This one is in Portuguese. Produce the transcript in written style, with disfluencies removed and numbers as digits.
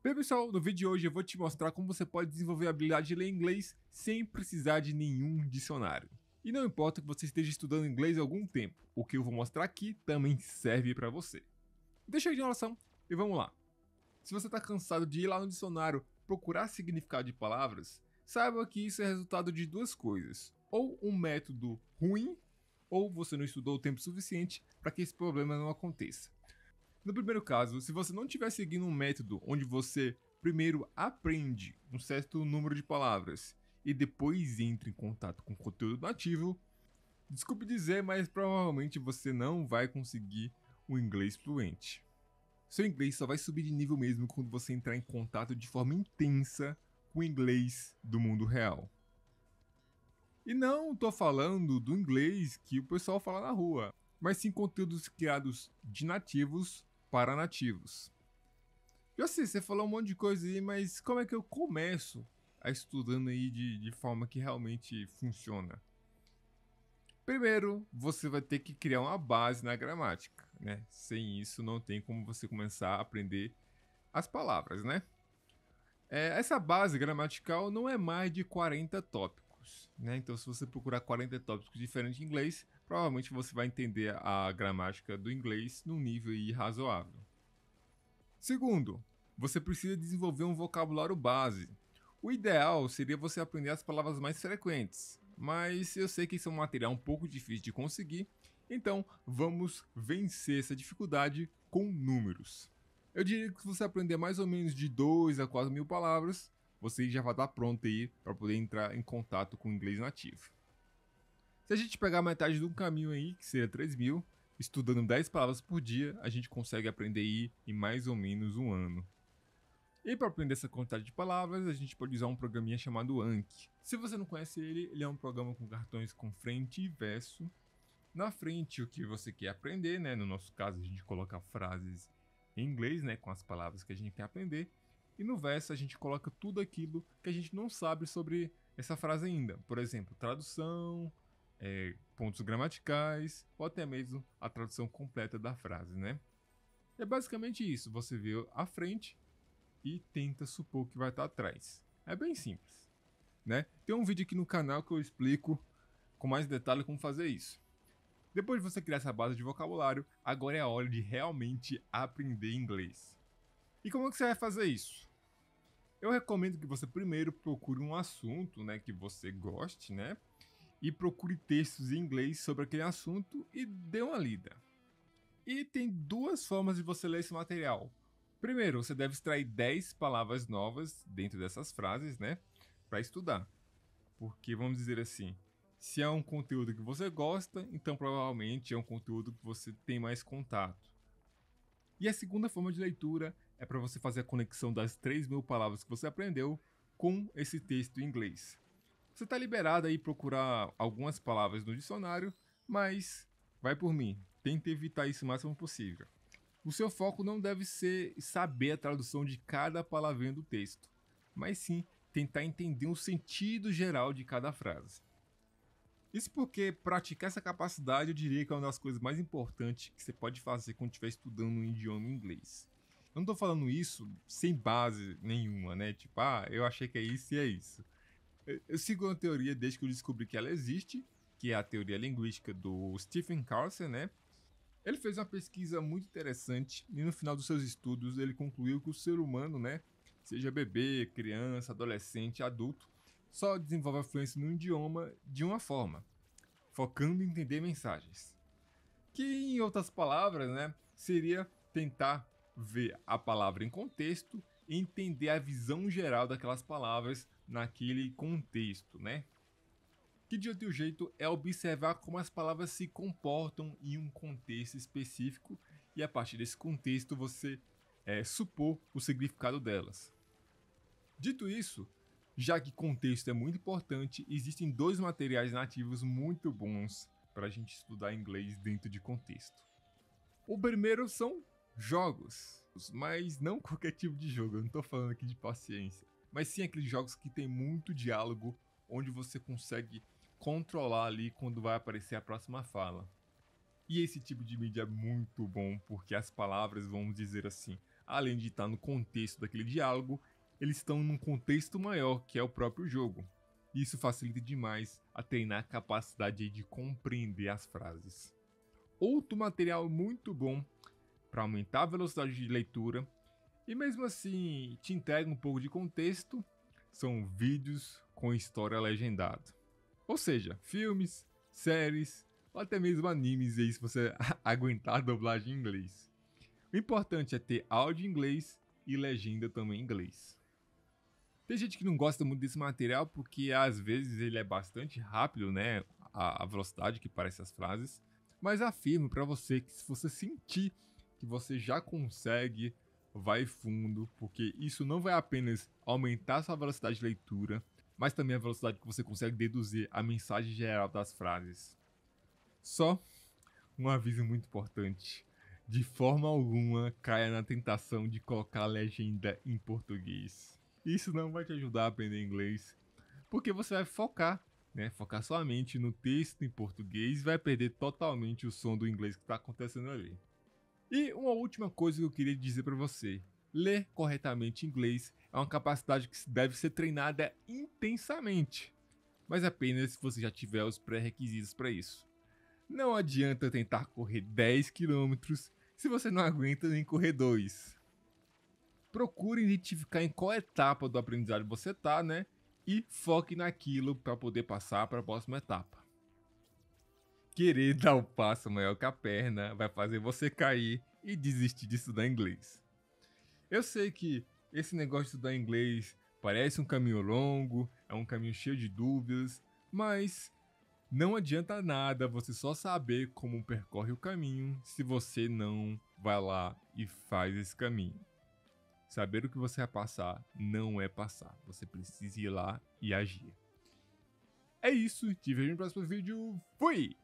Bem, pessoal, no vídeo de hoje eu vou te mostrar como você pode desenvolver a habilidade de ler inglês sem precisar de nenhum dicionário. E não importa que você esteja estudando inglês há algum tempo, o que eu vou mostrar aqui também serve para você. Deixa de enrolação e vamos lá. Se você está cansado de ir lá no dicionário procurar significado de palavras, saiba que isso é resultado de duas coisas: ou um método ruim, ou você não estudou o tempo suficiente para que esse problema não aconteça. No primeiro caso, se você não estiver seguindo um método onde você primeiro aprende um certo número de palavras e depois entra em contato com o conteúdo nativo, desculpe dizer, mas provavelmente você não vai conseguir o inglês fluente. Seu inglês só vai subir de nível mesmo quando você entrar em contato de forma intensa com o inglês do mundo real. E não estou falando do inglês que o pessoal fala na rua, mas sim conteúdos criados de nativos para nativos. Eu sei, você falou um monte de coisa aí, mas como é que eu começo a estudando aí de forma que realmente funciona? Primeiro, você vai ter que criar uma base na gramática, né? Sem isso, não tem como você começar a aprender as palavras, né? Essa base gramatical não é mais de 40 tópicos, né? Então, se você procurar 40 tópicos diferentes em inglês, provavelmente você vai entender a gramática do inglês num nível aí razoável. Segundo, você precisa desenvolver um vocabulário base. O ideal seria você aprender as palavras mais frequentes, mas eu sei que isso é um material um pouco difícil de conseguir, então vamos vencer essa dificuldade com números. Eu diria que se você aprender mais ou menos de 2 a 4 mil palavras, você já vai estar pronto aí para poder entrar em contato com o inglês nativo. Se a gente pegar metade do caminho aí, que seria 3 mil, estudando 10 palavras por dia, a gente consegue aprender aí em mais ou menos um ano. E para aprender essa quantidade de palavras, a gente pode usar um programinha chamado Anki. Se você não conhece ele, ele é um programa com cartões com frente e verso. Na frente, o que você quer aprender, né? No nosso caso, a gente coloca frases em inglês, né? Com as palavras que a gente quer aprender. E no verso, a gente coloca tudo aquilo que a gente não sabe sobre essa frase ainda. Por exemplo, tradução, pontos gramaticais, ou até mesmo a tradução completa da frase, né? É basicamente isso. Você vê a frente e tenta supor que vai estar atrás. É bem simples, né? Tem um vídeo aqui no canal que eu explico com mais detalhe como fazer isso. Depois de você criar essa base de vocabulário, agora é a hora de realmente aprender inglês. E como é que você vai fazer isso? Eu recomendo que você primeiro procure um assunto, né, que você goste, né, e procure textos em inglês sobre aquele assunto e dê uma lida. E tem duas formas de você ler esse material. Primeiro, você deve extrair 10 palavras novas dentro dessas frases, né, para estudar. Porque vamos dizer assim, se é um conteúdo que você gosta, então provavelmente é um conteúdo que você tem mais contato. E a segunda forma de leitura é para você fazer a conexão das 3 mil palavras que você aprendeu com esse texto em inglês. Você está liberado aí procurar algumas palavras no dicionário, mas vai por mim, tente evitar isso o máximo possível. O seu foco não deve ser saber a tradução de cada palavrinha do texto, mas sim tentar entender o sentido geral de cada frase. Isso porque praticar essa capacidade eu diria que é uma das coisas mais importantes que você pode fazer quando estiver estudando um idioma inglês. Eu não estou falando isso sem base nenhuma, né? Tipo, eu achei que é isso e é isso. Eu sigo uma teoria desde que eu descobri que ela existe, que é a teoria linguística do Stephen Carlson, né? Ele fez uma pesquisa muito interessante e no final dos seus estudos ele concluiu que o ser humano, né, seja bebê, criança, adolescente, adulto, só desenvolve a fluência no idioma de uma forma, focando em entender mensagens. Que em outras palavras, né, seria tentar ver a palavra em contexto e entender a visão geral daquelas palavras naquele contexto, né? Que de outro jeito é observar como as palavras se comportam em um contexto específico e a partir desse contexto você supor o significado delas. Dito isso, já que contexto é muito importante, existem dois materiais nativos muito bons para a gente estudar inglês dentro de contexto. O primeiro são jogos, mas não qualquer tipo de jogo, eu não estou falando aqui de paciência, mas sim aqueles jogos que tem muito diálogo, onde você consegue controlar ali quando vai aparecer a próxima fala. E esse tipo de mídia é muito bom, porque as palavras, vamos dizer assim, além de estar no contexto daquele diálogo, eles estão num contexto maior, que é o próprio jogo. Isso facilita demais a treinar a capacidade de compreender as frases. Outro material muito bom para aumentar a velocidade de leitura e mesmo assim te entrega um pouco de contexto são vídeos com história legendada. Ou seja, filmes, séries ou até mesmo animes aí se você aguentar a dublagem em inglês. O importante é ter áudio em inglês e legenda também em inglês. Tem gente que não gosta muito desse material porque às vezes ele é bastante rápido, né? A velocidade que parece as frases. Mas afirmo para você que se você sentir que você já consegue, vai fundo, porque isso não vai apenas aumentar sua velocidade de leitura, mas também a velocidade que você consegue deduzir a mensagem geral das frases. Só um aviso muito importante. De forma alguma caia na tentação de colocar a legenda em português. Isso não vai te ajudar a aprender inglês, porque você vai focar, né? Focar somente no texto em português e vai perder totalmente o som do inglês que está acontecendo ali. E uma última coisa que eu queria dizer para você. Ler corretamente inglês é uma capacidade que deve ser treinada intensamente, mas apenas se você já tiver os pré-requisitos para isso. Não adianta tentar correr 10 km se você não aguenta nem correr 2. Procure identificar em qual etapa do aprendizado você tá, né? E foque naquilo para poder passar para a próxima etapa. Querer dar o passo maior que a perna vai fazer você cair e desistir de estudar inglês. Eu sei que esse negócio de estudar inglês parece um caminho longo, é um caminho cheio de dúvidas, mas não adianta nada você só saber como percorre o caminho se você não vai lá e faz esse caminho. Saber o que você vai passar não é passar, você precisa ir lá e agir. É isso, te vejo no próximo vídeo, fui!